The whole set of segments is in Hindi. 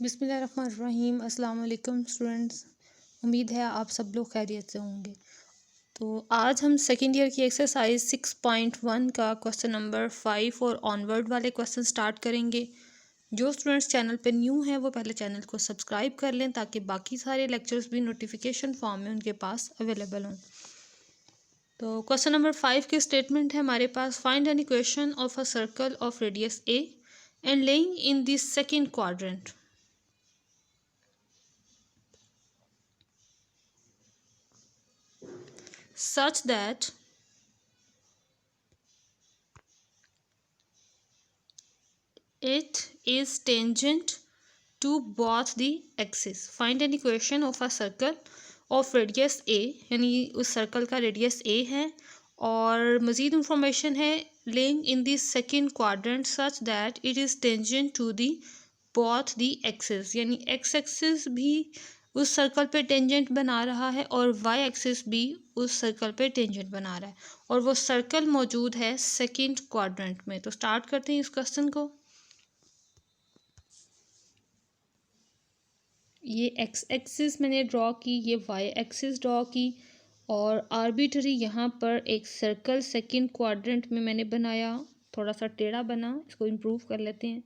बिस्मिल्लाहिर्रहमानिर्रहीम। अस्सलाम वालेकुम स्टूडेंट्स। उम्मीद है आप सब लोग खैरियत से होंगे। तो आज हम सेकेंड ईयर की एक्सरसाइज 6.1 का क्वेश्चन नंबर 5 और ऑनवर्ड वाले क्वेश्चन स्टार्ट करेंगे। जो स्टूडेंट्स चैनल पे न्यू हैं वो पहले चैनल को सब्सक्राइब कर लें ताकि बाकी सारे लेक्चर्स भी नोटिफिकेशन फॉर्म में उनके पास अवेलेबल हों। तो क्वेश्चन नंबर 5 की स्टेटमेंट है हमारे पास, find an equation of a circle of radius A and lying in the second quadrant such that it is tangent to both the axes. Find an equation of a circle of radius a, यानी उस सर्कल का रेडियस a है और मज़ीद इंफॉर्मेशन है laying in the second quadrant such that it is tangent to the both the axes, यानी x एक्सिस भी उस सर्कल पे टेंजेंट बना रहा है और वाई एक्सिस भी उस सर्कल पे टेंजेंट बना रहा है और वो सर्कल मौजूद है सेकंड क्वाड्रेंट में। तो स्टार्ट करते हैं इस क्वेश्चन को। ये एक्स एक्सिस मैंने ड्रॉ की, ये वाई एक्सिस ड्रॉ की और आर्बिट्री यहाँ पर एक सर्कल सेकंड क्वाड्रेंट में मैंने बनाया। थोड़ा सा टेढ़ा बना, इसको इम्प्रूव कर लेते हैं।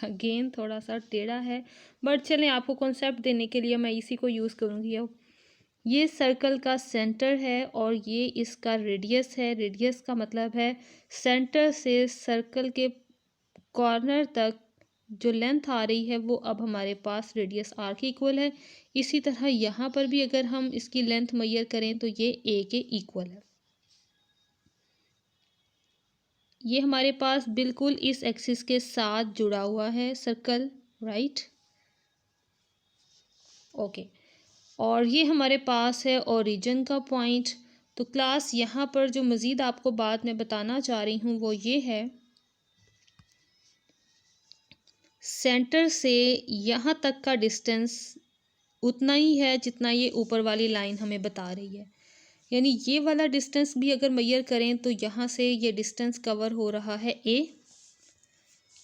अगेन थोड़ा सा टेढ़ा है बट चलें, आपको कॉन्सेप्ट देने के लिए मैं इसी को यूज़ करूँगी। अब ये सर्कल का सेंटर है और ये इसका रेडियस है। रेडियस का मतलब है सेंटर से सर्कल के कॉर्नर तक जो लेंथ आ रही है वो अब हमारे पास रेडियस आर के इक्वल है। इसी तरह यहाँ पर भी अगर हम इसकी लेंथ मेजर करें तो ये ए के इक्वल है। ये हमारे पास बिल्कुल इस एक्सिस के साथ जुड़ा हुआ है सर्कल, राइट, ओके। और ये हमारे पास है ओरिजिन का पॉइंट। तो क्लास यहाँ पर जो मज़ीद आपको बात मैं बताना चाह रही हूँ वो ये है, सेंटर से यहाँ तक का डिस्टेंस उतना ही है जितना ये ऊपर वाली लाइन हमें बता रही है। यानी ये वाला डिस्टेंस भी अगर मेजर करें तो यहाँ से ये डिस्टेंस कवर हो रहा है ए,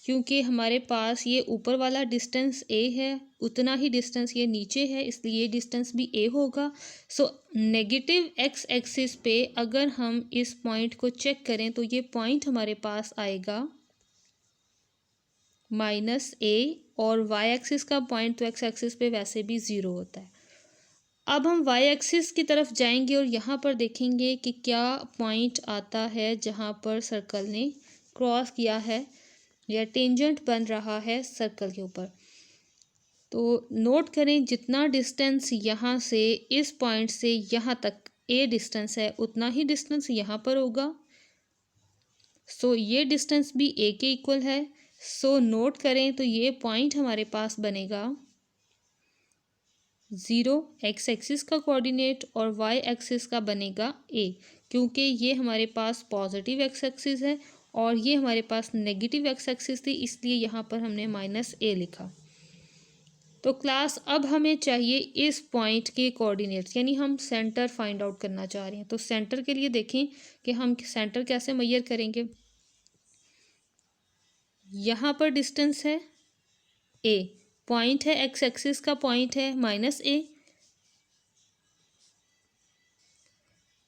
क्योंकि हमारे पास ये ऊपर वाला डिस्टेंस ए है, उतना ही डिस्टेंस ये नीचे है, इसलिए ये डिस्टेंस भी ए होगा। सो नेगेटिव एक्स एक्सिस पे अगर हम इस पॉइंट को चेक करें तो ये पॉइंट हमारे पास आएगा माइनस ए, और वाई एक्सिस का पॉइंट तो एक्स एक्सिस पे वैसे भी ज़ीरो होता है। अब हम वाई एक्सिस की तरफ जाएंगे और यहाँ पर देखेंगे कि क्या पॉइंट आता है जहाँ पर सर्कल ने क्रॉस किया है या टेंजेंट बन रहा है सर्कल के ऊपर। तो नोट करें, जितना डिस्टेंस यहाँ से इस पॉइंट से यहाँ तक ए डिस्टेंस है उतना ही डिस्टेंस यहाँ पर होगा। सो ये डिस्टेंस भी ए के इक्वल है। सो नोट करें तो ये पॉइंट हमारे पास बनेगा 0 एक्स एक्सिस का कोऑर्डिनेट और वाई एक्सिस का बनेगा ए, क्योंकि ये हमारे पास पॉजिटिव एक्स एक्सिस है और ये हमारे पास नेगेटिव एक्स एक्सिस थी, इसलिए यहाँ पर हमने माइनस ए लिखा। तो क्लास अब हमें चाहिए इस पॉइंट के कोऑर्डिनेट्स, यानी हम सेंटर फाइंड आउट करना चाह रहे हैं। तो सेंटर के लिए देखें कि हम सेंटर कैसे मेजर करेंगे। यहाँ पर डिस्टेंस है ए, पॉइंट है एक्स एक्सिस का पॉइंट है माइनस ए,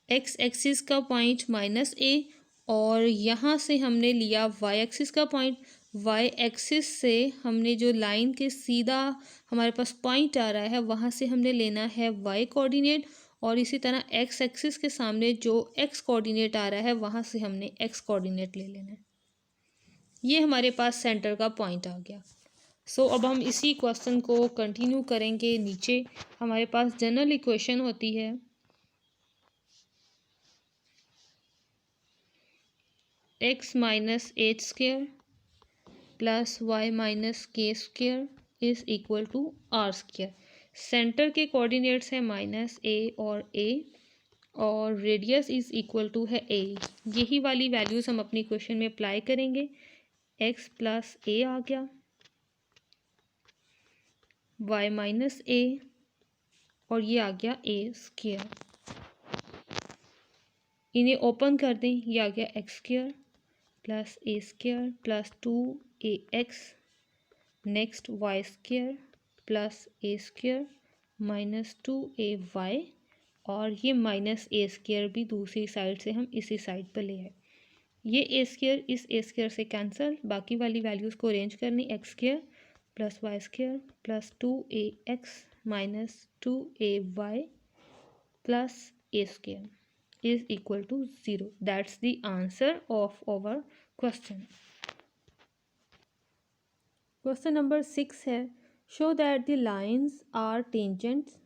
एक्स एक्सिस का पॉइंट माइनस ए, और यहाँ से हमने लिया वाई एक्सिस का पॉइंट। वाई एक्सिस से हमने जो लाइन के सीधा हमारे पास पॉइंट आ रहा है वहाँ से हमने लेना है वाई कोऑर्डिनेट, और इसी तरह एक्स एक्सिस के सामने जो एक्स कोऑर्डिनेट आ रहा है वहाँ से हमने एक्स कोऑर्डिनेट ले लेना है। ये हमारे पास सेंटर का पॉइंट आ गया। सो अब हम इसी क्वेश्चन को कंटिन्यू करेंगे। नीचे हमारे पास जनरल इक्वेशन होती है X minus H square plus Y minus K square is equal to R square. Centre के कोऑर्डिनेट्स है माइनस ए और रेडियस इज इक्वल टू है ए। यही वाली वैल्यूज़ हम अपनी क्वेश्चन में अप्लाई करेंगे। एक्स प्लस ए आ गया, वाई माइनस ए, और ये आ गया ए स्क्वेयर। इन्हें ओपन कर दें, ये आ गया एक्स स्क्वेयर प्लस ए square plus 2ax next Y square plus ए स्क्वायर माइनस 2ay और ये माइनस ए स्क्वायर भी दूसरी साइड से हम इसी साइड पर ले आए। ये ए स्क्वायर इस ए स्क्वायर से कैंसिल, बाकी वाली वैल्यूज़ को अरेंज करनी, x square plus y square plus 2ax minus 2ay plus A square is equal to 0। That's the answer of our question. Question number 6 है, show that the lines are tangents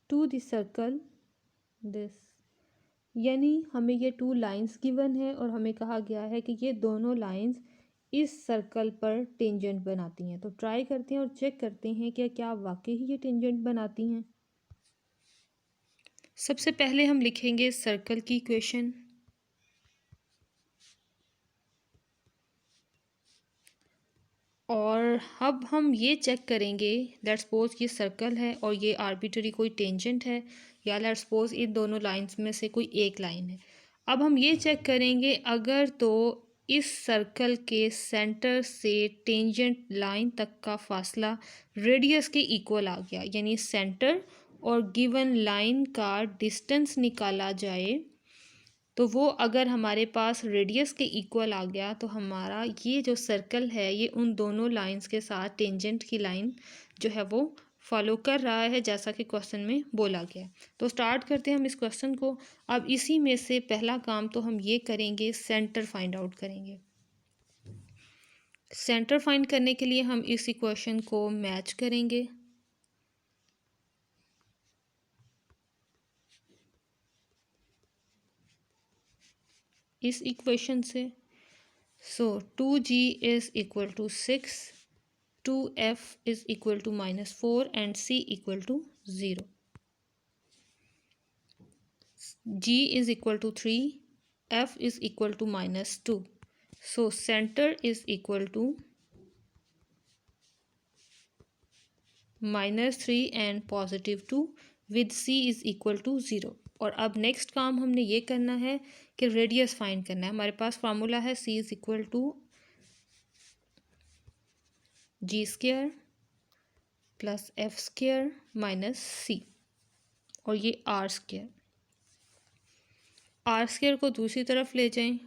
to the circle this, यानी हमें ये 2 लाइंस गिवन है और हमें कहा गया है कि ये दोनों लाइंस इस सर्कल पर टेंजेंट बनाती हैं। तो ट्राई करते हैं और चेक करते हैं कि क्या वाकई ही ये टेंजेंट बनाती हैं। सबसे पहले हम लिखेंगे सर्कल की इक्वेशन, और अब हम ये चेक करेंगे, लेट्स सपोज ये सर्कल है और ये आर्बिट्ररी कोई टेंजेंट है, या लेट्स सपोज इन दोनों लाइंस में से कोई एक लाइन है। अब हम ये चेक करेंगे अगर तो इस सर्कल के सेंटर से टेंजेंट लाइन तक का फासला रेडियस के इक्वल आ गया, यानी सेंटर और गिवन लाइन का डिस्टेंस निकाला जाए, तो वो अगर हमारे पास रेडियस के इक्वल आ गया तो हमारा ये जो सर्कल है ये उन दोनों लाइंस के साथ टेंजेंट की लाइन जो है वो फॉलो कर रहा है, जैसा कि क्वेश्चन में बोला गया। तो स्टार्ट करते हैं हम इस क्वेश्चन को। अब इसी में से पहला काम तो हम ये करेंगे, सेंटर फाइंड आउट करेंगे। सेंटर फाइंड करने के लिए हम इस इक्वेशन को मैच करेंगे। इस इक्वेशन से so 2g is equal to 6, 2f is equal to -4 and c equal to 0। g is equal to 3, f is equal to -2। So centre is equal to -3 and +2 with c is equal to 0। और अब नेक्स्ट काम हमने ये करना है कि रेडियस फाइंड करना है। हमारे पास फार्मूला है c is equal to G square plus F square minus C, और ये आर स्क्वायर। आर स्क्वायर को दूसरी तरफ ले जाएं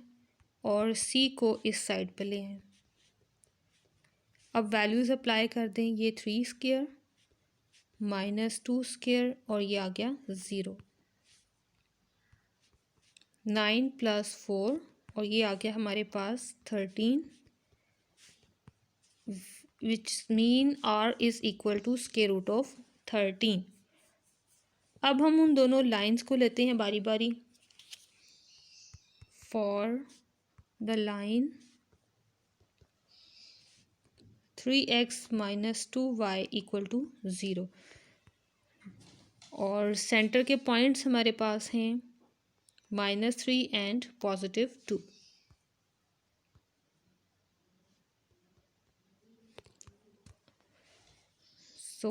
और सी को इस साइड पे ले आएं। अब वैल्यूज़ अप्लाई कर दें, ये 3 स्क्वायर -2 स्क्वायर और ये आ गया 0, 9 + 4 और ये आ गया हमारे पास 13, which mean r is equal to √13। अब हम उन दोनों लाइंस को लेते हैं बारी बारी। For the line 3x - 2y = 0 और सेंटर के पॉइंट्स हमारे पास हैं -3 and +2। So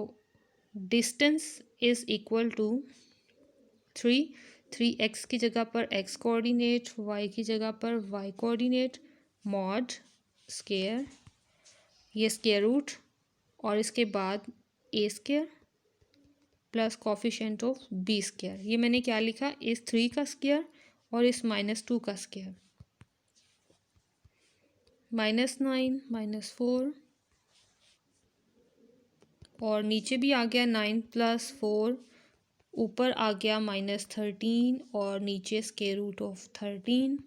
distance is equal to 3x की जगह पर x कोऑर्डिनेट, y की जगह पर y कोऑर्डिनेट, मॉड स्क्वायर, ये स्क्वायर रूट और इसके बाद a square plus coefficient of b square. ये मैंने क्या लिखा, इस 3 का स्क्वायर और इस -2 का स्क्वायर, -9 -4 और नीचे भी आ गया 9 + 4, ऊपर आ गया -13 और नीचे square root of 13।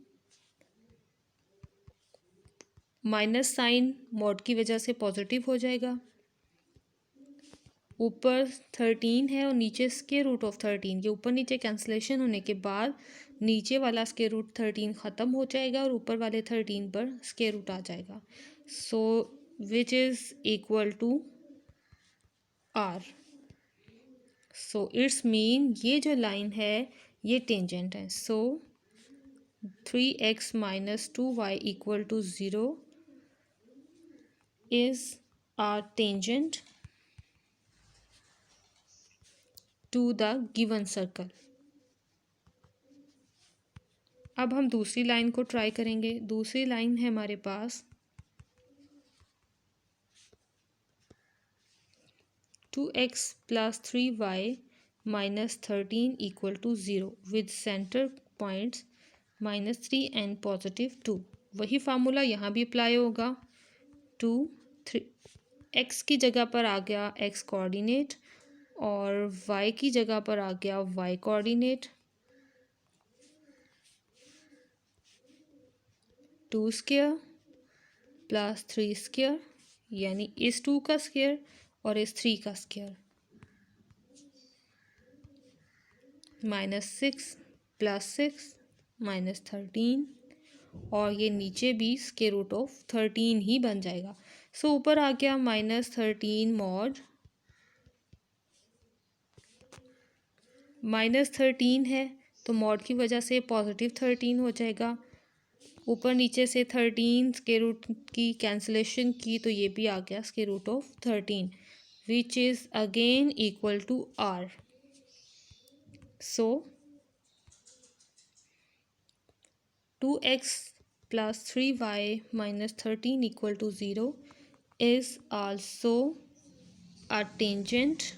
Minus sign mod की वजह से पॉजिटिव हो जाएगा, ऊपर 13 है और नीचे स्क्वायर रूट ऑफ 13। ये ऊपर नीचे कैंसिलेशन होने के बाद नीचे वाला स्क्वायर रूट 13 ख़त्म हो जाएगा और ऊपर वाले 13 पर स्क्वायर रूट आ जाएगा। So which is equal to R. So it's mean ये जो लाइन है ये टेंजेंट है। सो 3x - 2y = 0 is a tangent to the given circle। अब हम दूसरी लाइन को ट्राई करेंगे। दूसरी लाइन है हमारे पास 2x + 3y - 13 = 0 with center points -3 and +2। वही फार्मूला यहाँ भी अप्लाई होगा। 2 3 x की जगह पर आ गया x कोऑर्डिनेट और y की जगह पर आ गया y कोऑर्डिनेट। 2 स्क्वायर + 3 स्क्वायर यानी इस 2 का स्क्वायर और इस 3 का स्क्वायर -6 + 6 -13 और ये नीचे भी √13 ही बन जाएगा। सो ऊपर आ गया -13 मॉड -13 है तो मॉड की वजह से +13 हो जाएगा। ऊपर नीचे से 13 स्क्वायर रूट की कैंसिलेशन की तो ये भी आ गया √13 which is again equal to r। So 2x + 3y - 13 = 0 is also a tangent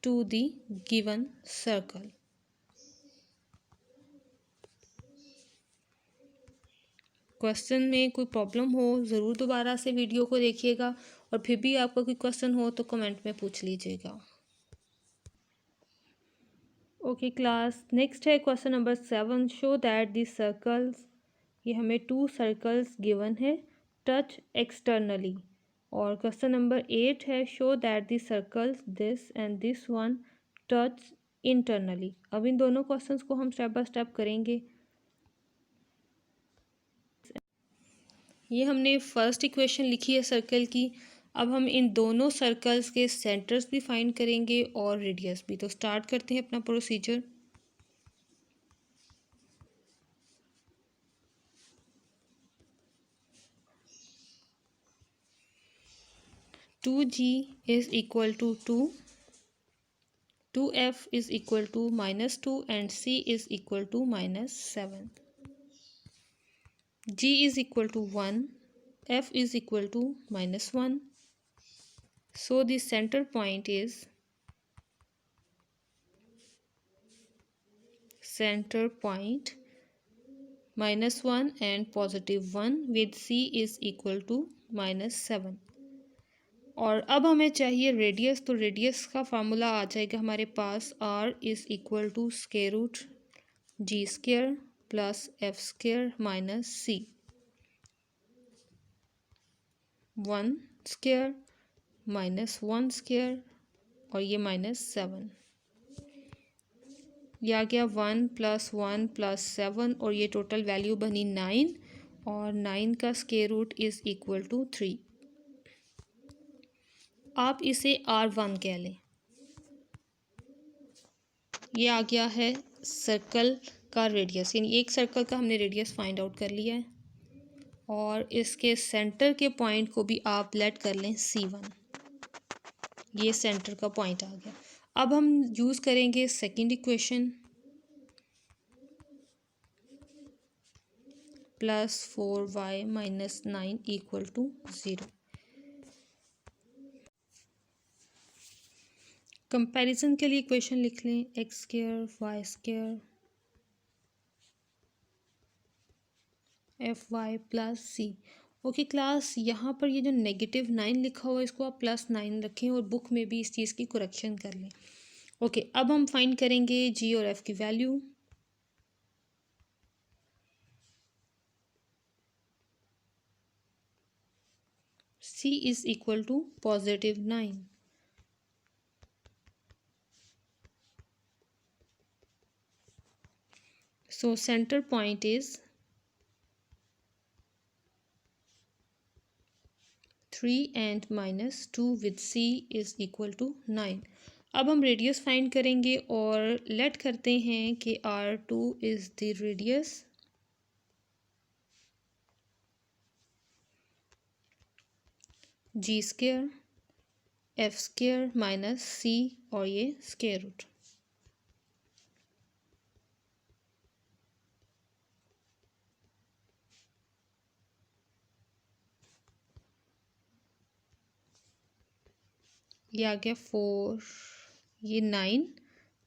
to the given circle। Question में कोई प्रॉब्लम हो ज़रूर दोबारा से वीडियो को देखिएगा और फिर भी आपका कोई क्वेश्चन हो तो कमेंट में पूछ लीजिएगा। ओके क्लास, नेक्स्ट है question number 7। Show that the circles, ये हमें 2 सर्कल्स गिवन है टच एक्सटर्नली। और क्वेश्चन नंबर 8 है show that the circles this and this one touch internally. अब इन दोनों क्वेश्चंस को हम स्टेप बाय स्टेप करेंगे। ये हमने फर्स्ट इक्वेशन लिखी है सर्कल की। अब हम इन दोनों सर्कल्स के सेंटर्स भी फाइंड करेंगे और रेडियस भी। तो स्टार्ट करते हैं अपना procedure. Two g is equal to 2, 2f is equal to -2 and c is equal to -7। g is equal to 1, f is equal to -1. So the center point is -1 and +1 with c is equal to -7। और अब हमें चाहिए रेडियस। तो रेडियस का फार्मूला आ जाएगा हमारे पास r is equal to √g² + f² - c। 1 square -1 square और ये -7, ये आ गया 1 + 1 + 7 और ये टोटल वैल्यू बनी 9 और 9 का square root is equal to 3। आप इसे R1 कह लें। ये आ गया है सर्कल का रेडियस, यानी एक सर्कल का हमने रेडियस फाइंड आउट कर लिया है। और इसके सेंटर के पॉइंट को भी आप लेट कर लें C1। ये सेंटर का पॉइंट आ गया। अब हम यूज़ करेंगे सेकंड इक्वेशन +4y - 9 = 0। कंपैरिजन के लिए इक्वेशन लिख लें x² y² fy + c। Okay class, यहाँ पर ये जो -9 लिखा हुआ है इसको आप +9 रखें और बुक में भी इस चीज़ की करेक्शन कर लें। ओके, अब हम फाइंड करेंगे g और f की value. c is equal to +9। So center point is 3 and -2 with c is equal to 9। अब हम रेडियस फाइंड करेंगे और लेट करते हैं कि R2 is the radius g² f² - c और ये स्क्वायर रूट। ये आ गया 4, ये 9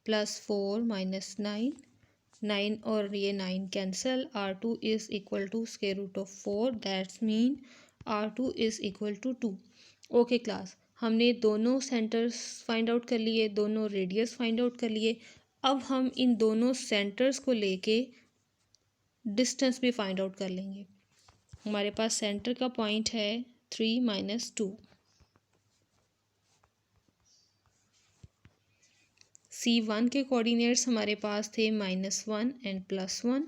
प्लस 4 माइनस 9, 9 और ये 9 cancel, R2 is equal to square root of 4, that's mean R2 is equal to 2। Okay class, हमने दोनों सेंटर्स फाइंड आउट कर लिए, दोनों रेडियस फाइंड आउट कर लिए। अब हम इन दोनों सेंटर्स को लेके डिस्टेंस भी फाइंड आउट कर लेंगे। हमारे पास सेंटर का पॉइंट है 3 माइनस 2। C1 के कोऑर्डिनेट्स हमारे पास थे -1 एंड +1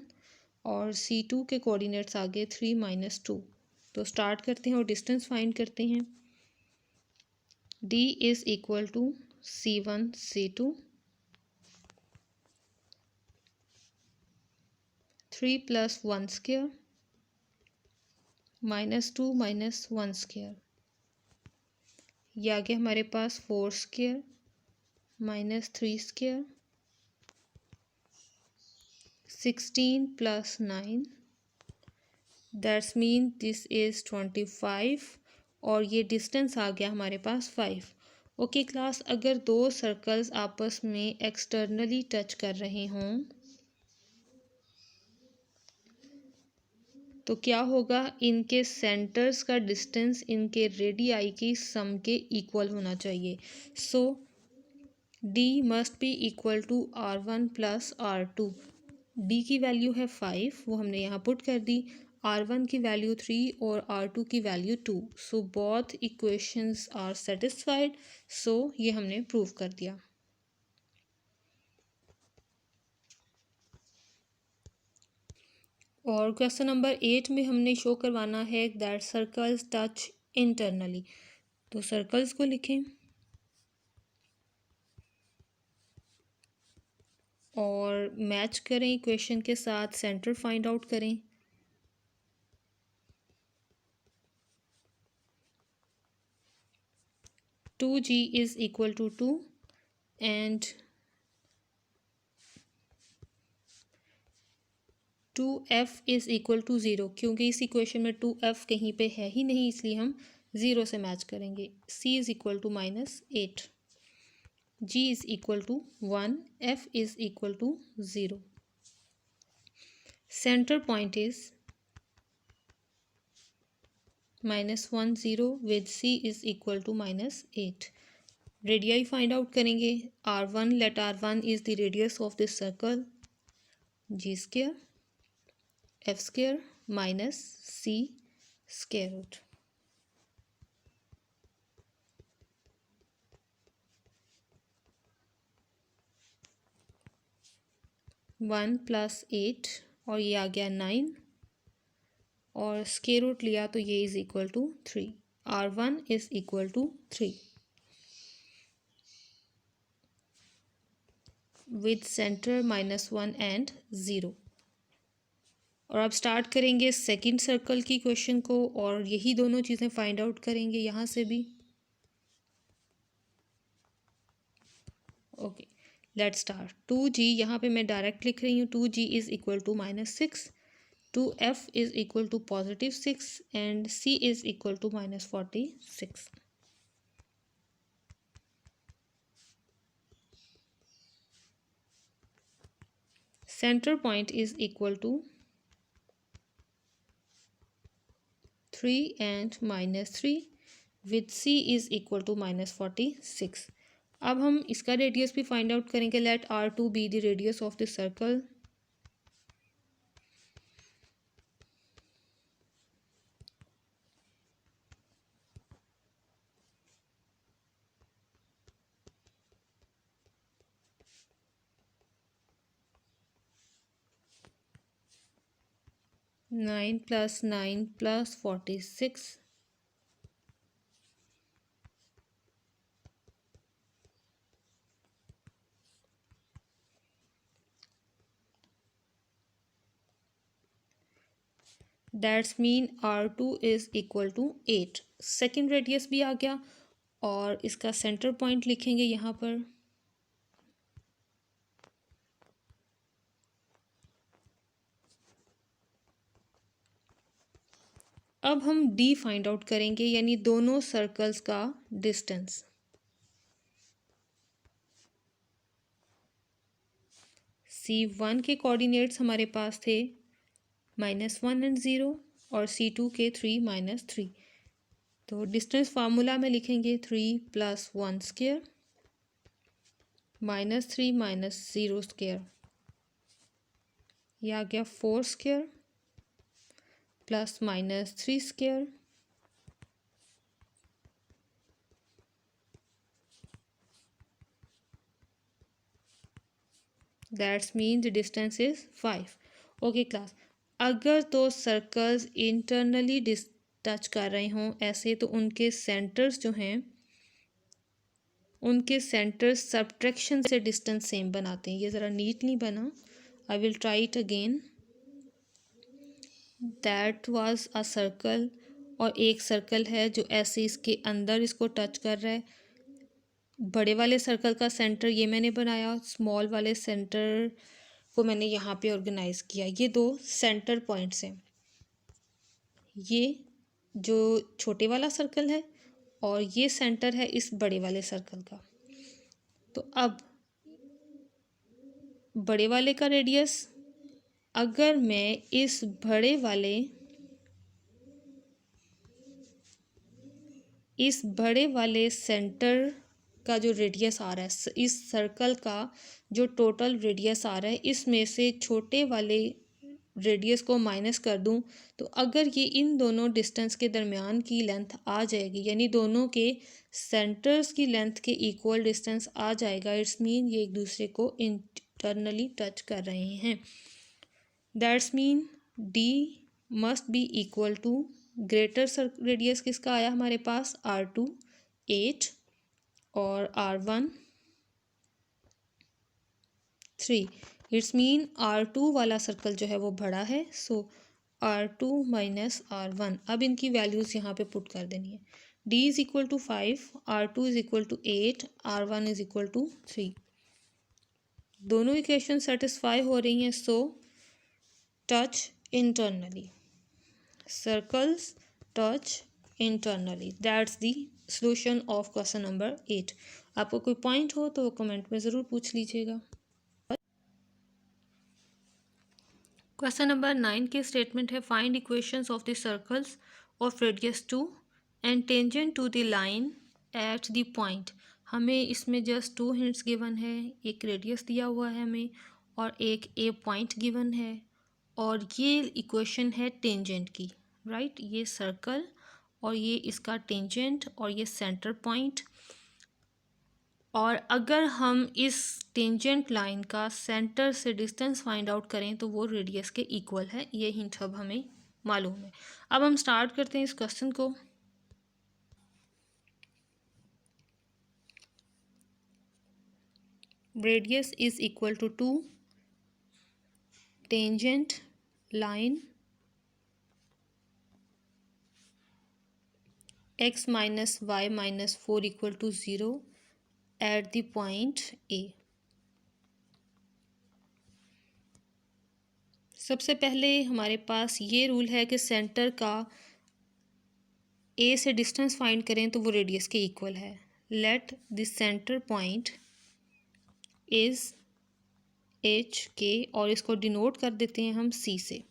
और C2 के कोऑर्डिनेट्स आ गए 3 माइनस 2। तो स्टार्ट करते हैं और डिस्टेंस फाइंड करते हैं। D is equal to C1 C2 3 plus 1 square -2 minus 1 square, ये आ गया हमारे पास 4 square -3 square 16 plus 9, that's mean this is 25 और ये डिस्टेंस आ गया हमारे पास 5। ओके क्लास, अगर दो सर्कल्स आपस में एक्सटर्नली टच कर रहे हों तो क्या होगा, इनके सेंटर्स का डिस्टेंस इनके रेडियाई की सम के इक्वल होना चाहिए। So D must be equal to R1 plus R2। D की वैल्यू है 5, वो हमने यहाँ पुट कर दी। R1 की वैल्यू 3 और R2 की value 2। So both equations are satisfied. सो ये हमने प्रूव कर दिया। और क्वेश्चन नंबर 8 में हमने शो करवाना है दैट सर्कल्स टच इंटरनली। तो सर्कल्स को लिखें और मैच करें इक्वेशन के साथ, सेंटर फाइंड आउट करें। Two g is equal to 2 and 2f is equal to 0, क्योंकि इस इक्वेशन में 2f कहीं पे है ही नहीं, इसलिए हम 0 से मैच करेंगे। c is equal to -8, g is equal to 1, f is equal to 0। Centre point is -1 0 with c is equal to -8। Radii find out करेंगे। R1, let R1 is the radius of this circle, g square f square minus c square root. One plus 8 और ये आ गया 9 और स्क्वायर रूट लिया तो ये is equal to 3। R1 is equal to 3 with centre -1 and 0। और अब स्टार्ट करेंगे सेकंड सर्कल की क्वेश्चन को और यही दोनों चीज़ें फाइंड आउट करेंगे यहाँ से भी। Okay, let's start. 2g यहाँ पे मैं डायरेक्ट लिख रही हूँ। 2g is equal to -6, 2f is equal to +6 and c is equal to -46। Center point is equal to 3 and -3 with c is equal to -46। अब हम इसका रेडियस भी फाइंड आउट करेंगे। Let R2 be the radius of the circle. Nine plus 9 plus 46 that's mean R2 is equal to 8। Second radius भी आ गया और इसका सेंटर पॉइंट लिखेंगे यहाँ पर। अब हम D फाइंड आउट करेंगे, यानी दोनों सर्कल्स का डिस्टेंस। C1 के कोऑर्डिनेट्स हमारे पास थे -1 एंड 0 और C2 के 3 -3। तो डिस्टेंस फार्मूला में लिखेंगे 3 + 1 स्क्वायर -3 - 0 स्क्वायर, यह आ गया 4 square plus -3 square that's mean the distance is 5। Okay class, अगर दो सर्कल्स इंटरनली टच कर रहे हों ऐसे, तो उनके सेंटर्स जो हैं, उनके सेंटर्स सब्ट्रैक्शन से डिस्टेंस सेम बनाते हैं। ये ज़रा नीट नहीं बना, I will try it again. That was a circle, और एक सर्कल है जो ऐसे इसके अंदर इसको टच कर रहा है। बड़े वाले सर्कल का सेंटर ये मैंने बनाया, स्मॉल वाले सेंटर को मैंने यहाँ पे ऑर्गेनाइज किया। ये दो सेंटर पॉइंट्स हैं, ये जो छोटे वाला सर्कल है और ये सेंटर है इस बड़े वाले सर्कल का। तो अब बड़े वाले का रेडियस, अगर मैं इस बड़े वाले सेंटर का जो रेडियस आ रहा है, इस सर्कल का जो टोटल रेडियस आ रहा है, इसमें से छोटे वाले रेडियस को माइनस कर दूं, तो अगर ये इन दोनों डिस्टेंस के दरमियान की लेंथ आ जाएगी, यानी दोनों के सेंटर्स की लेंथ के इक्वल डिस्टेंस आ जाएगा, इट्स मीन ये एक दूसरे को इंटरनली टच कर रहे हैं। That's mean D must be equal to, greater radius किसका आया हमारे पास, R2 8 और R1 3। इट्स मीन R2 वाला सर्कल जो है वो बड़ा है, सो R2 - R1। अब इनकी वैल्यूज़ यहाँ पे पुट कर देनी है। D is equal to 5, R2 is equal to 8, R1 is equal to 3। दोनों इक्वेशन सेटिस्फाई हो रही हैं, so touch internally, circles touch internally. That's the solution of question number 8। आपको कोई पॉइंट हो तो वो कमेंट में ज़रूर पूछ लीजिएगा। क्वेश्चन नंबर 9 के स्टेटमेंट है, find equations of the circles of radius 2 and tangent to the line at the point. हमें इसमें जस्ट 2 हिंट्स गिवन है, एक रेडियस दिया हुआ है हमें और एक ए पॉइंट गिवन है, और ये इक्वेशन है टेंजेंट की, राइट। ये सर्कल और ये इसका टेंजेंट और ये सेंटर पॉइंट, और अगर हम इस टेंजेंट लाइन का सेंटर से डिस्टेंस फाइंड आउट करें तो वो रेडियस के इक्वल है। ये हिंट अब हमें मालूम है। अब हम स्टार्ट करते हैं इस क्वेश्चन को। Radius is equal to 2, tangent line x - y - 4 equal to 0 at the point A। सबसे पहले हमारे पास ये रूल है कि सेंटर का A से डिस्टेंस फाइंड करें तो वो रेडियस के इक्वल है। Let the centre point is HK, और इसको डिनोट कर देते हैं हम C से।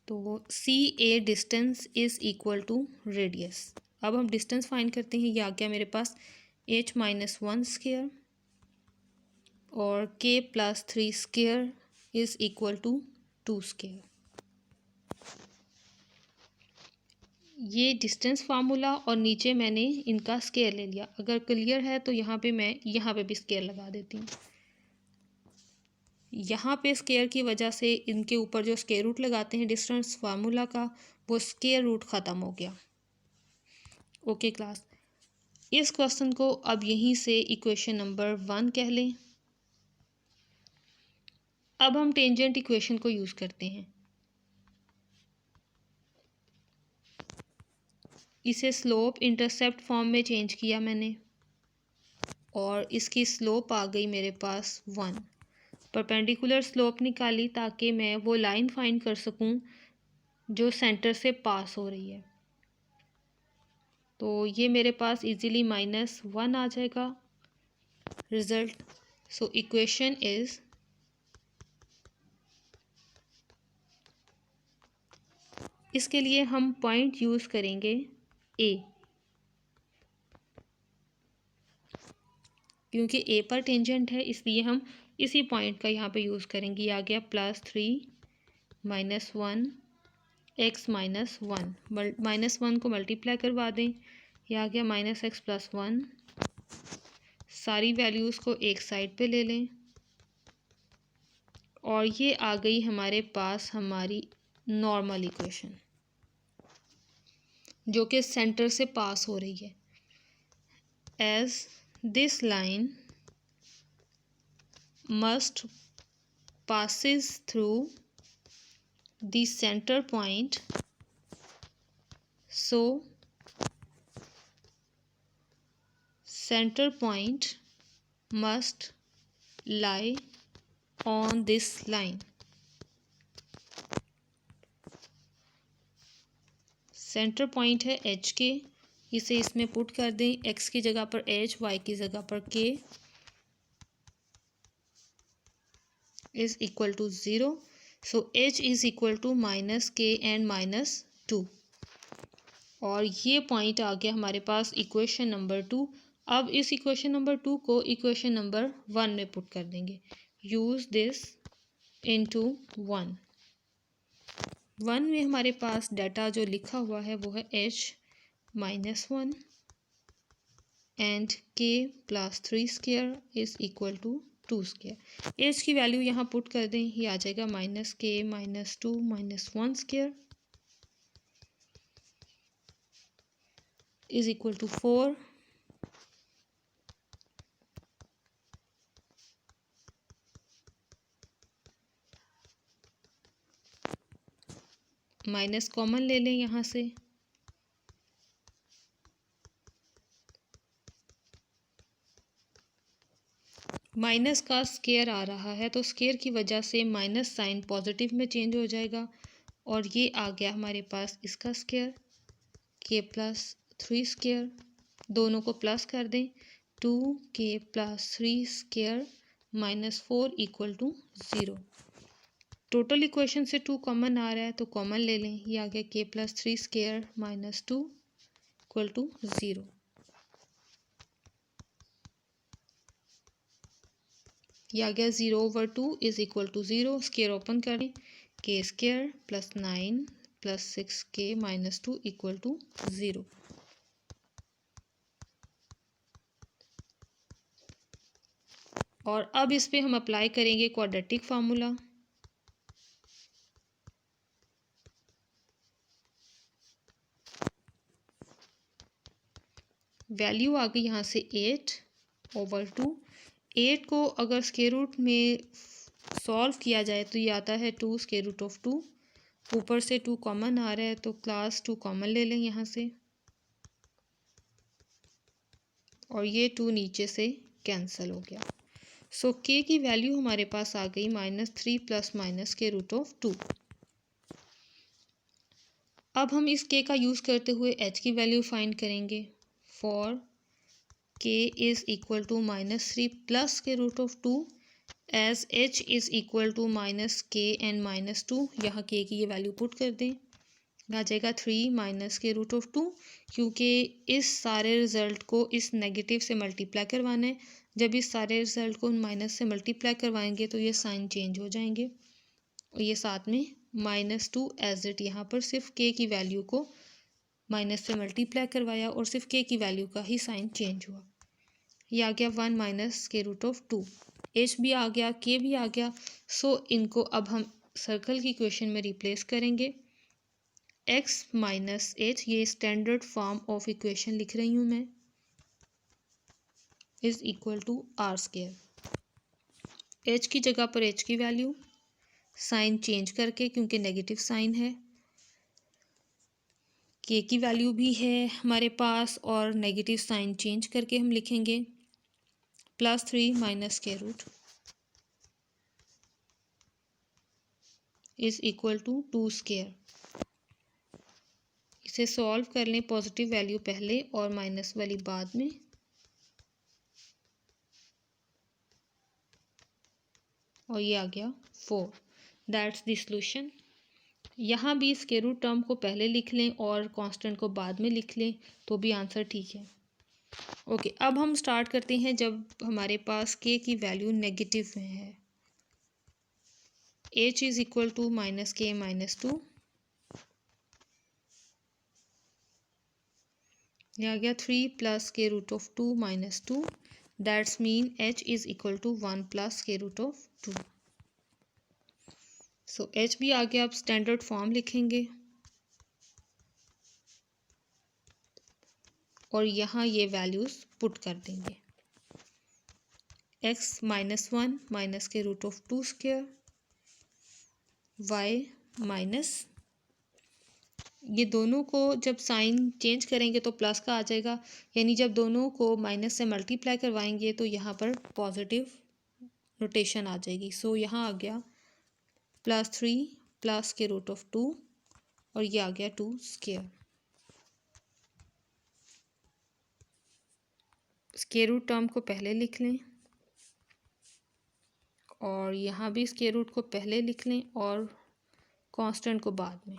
तो CA distance is equal to radius. अब हम डिस्टेंस फाइंड करते हैं। ये आ गया मेरे पास H - 1 स्क्वायर और K + 3 square is equal to 2 square. ये डिस्टेंस फार्मूला और नीचे मैंने इनका स्क्वायर ले लिया। अगर क्लियर है तो यहाँ पे मैं यहाँ पे भी स्क्वायर लगा देती हूँ। यहाँ पे स्क्वायर की वजह से इनके ऊपर जो स्क्वायर रूट लगाते हैं डिस्टेंस फार्मूला का, वो स्क्वायर रूट ख़त्म हो गया। ओके क्लास, इस क्वेश्चन को अब यहीं से इक्वेशन नंबर 1 कह लें। अब हम टेंजेंट इक्वेशन को यूज़ करते हैं। इसे स्लोप इंटरसेप्ट फॉर्म में चेंज किया मैंने, और इसकी स्लोप आ गई मेरे पास 1। परपेंडिकुलर स्लोप निकाली ताकि मैं वो लाइन फाइंड कर सकूं जो सेंटर से पास हो रही है। तो ये मेरे पास इजीली -1 आ जाएगा रिज़ल्ट। सो इक्वेशन इज इसके लिए हम पॉइंट यूज़ करेंगे ए, क्योंकि ए पर टेंजेंट है इसलिए हम इसी पॉइंट का यहाँ पे यूज़ करेंगे। ये आ गया +3 - 1 x - 1, -1 को मल्टीप्लाई करवा दें, ये आ गया -x+1। सारी वैल्यूज़ को एक साइड पे ले लें और ये आ गई हमारे पास हमारी नॉर्मल इक्वेशन जो कि सेंटर से पास हो रही है। As this line must passes through the center point, so center point must lie on this line. Centre point है h के, इसे इसमें पुट कर दें, x की जगह पर h, y की जगह पर k is equal to 0. So h is equal to -k and -2 और ये पॉइंट आ गया हमारे पास इक्वेशन नंबर 2। अब इस इक्वेशन नंबर 2 को इक्वेशन नंबर 1 में पुट कर देंगे। यूज़ दिस इनटू 1 में हमारे पास डाटा जो लिखा हुआ है वो है h-1 and k + 3² is equal to 2²। h की वैल्यू यहाँ पुट कर दें, ये आ जाएगा -k - 2 - 1² is equal to 4। Minus common ले लें यहाँ से, माइनस का स्केयर आ रहा है तो स्केयर की वजह से माइनस साइन पॉजिटिव में चेंज हो जाएगा और ये आ गया हमारे पास इसका स्केयर k + 3², दोनों को प्लस कर दें, 2k + 3² - 4 = 0। टोटल इक्वेशन से 2 कॉमन आ रहा है तो कॉमन ले लें, ये आ गया k + 3² - 2 = 0। ये आ गया 0/2 is equal to 0। Square open करें, k² + 9 + 6k - 2 = 0। और अब इस पे हम अप्लाई करेंगे क्वाड्रेटिक फार्मूला। वैल्यू आ गई यहाँ से 8/2। 8 को अगर स्क्वायर रूट में सॉल्व किया जाए तो ये आता है 2√2। ऊपर से 2 कॉमन आ रहा है तो क्लास 2 कॉमन ले लें यहाँ से और ये 2 नीचे से कैंसिल हो गया। सो k की वैल्यू हमारे पास आ गई -3 ± √2। अब हम इस k का यूज़ करते हुए h की वैल्यू फाइंड करेंगे। For k is equal to -3 + √2 as h is equal to -k and -2। यहाँ k की ये वैल्यू पुट कर दें, आ जाएगा 3 - √2, क्योंकि इस सारे रिज़ल्ट को इस नेगेटिव से मल्टीप्लाई करवाना है। जब इस सारे रिज़ल्ट को माइनस से मल्टीप्लाई करवाएंगे तो ये साइन चेंज हो जाएंगे और ये साथ में -2 एज इट, यहाँ पर सिर्फ k की वैल्यू को माइनस से मल्टीप्लाई करवाया और सिर्फ k की वैल्यू का ही साइन चेंज हुआ। ये आ गया 1 - √2। h भी आ गया, k भी आ गया। सो इनको अब हम सर्कल की इक्वेशन में रिप्लेस करेंगे। x - h, ये स्टैंडर्ड फॉर्म ऑफ इक्वेशन लिख रही हूँ मैं, is equal to r²। h की जगह पर h की वैल्यू साइन चेंज करके, क्योंकि नेगेटिव साइन है, k की वैल्यू भी है हमारे पास और नेगेटिव साइन चेंज करके हम लिखेंगे +3 - √2 इज़ इक्वल टू 2²। इसे सॉल्व कर लें, पॉजिटिव वैल्यू पहले और माइनस वाली बाद में। और ये आ गया 4। That's the solution. यहाँ भी स्क्वायर रूट टर्म को पहले लिख लें और कांस्टेंट को बाद में लिख लें तो भी आंसर ठीक है। ओके, अब हम स्टार्ट करते हैं जब हमारे पास के की वैल्यू नेगेटिव में है। h is equal to minus k minus 2, ये आ गया 3 plus k root of 2 minus 2, that's mean h is equal to 1 plus k root of 2। So h भी आ गया। अब स्टैंडर्ड फॉर्म लिखेंगे और यहाँ ये वैल्यूज़ पुट कर देंगे। x minus 1 minus k root of 2 square, y minus, ये दोनों को जब साइन चेंज करेंगे तो प्लस का आ जाएगा, यानी जब दोनों को माइनस से मल्टीप्लाई करवाएंगे तो यहाँ पर पॉजिटिव नोटेशन आ जाएगी। सो यहाँ आ गया plus 3 plus k root of 2 और ये आ गया 2 स्क्वायर। स्क्वायर रूट टर्म को पहले लिख लें और यहाँ भी स्क्वायर रूट को पहले लिख लें और कांस्टेंट को बाद में।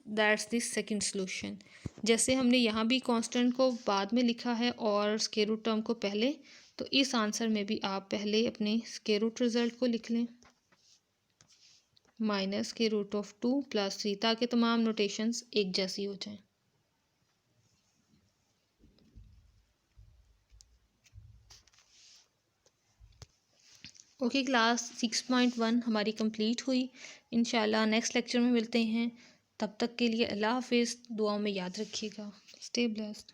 That's the second solution. जैसे हमने यहाँ भी कांस्टेंट को बाद में लिखा है और स्क्वायर रूट टर्म को पहले, तो इस आंसर में भी आप पहले अपने स्क्वायर रूट रिजल्ट को लिख लें minus k root of 2 plus 3, ताकि तमाम नोटेशंस एक जैसी हो जाएं। ओके, क्लास 6.1 हमारी कंप्लीट हुई। इंशाल्लाह नेक्स्ट लेक्चर में मिलते हैं। तब तक के लिए अल्लाह हाफिज़। दुआओं में याद रखिएगा। Stay blessed.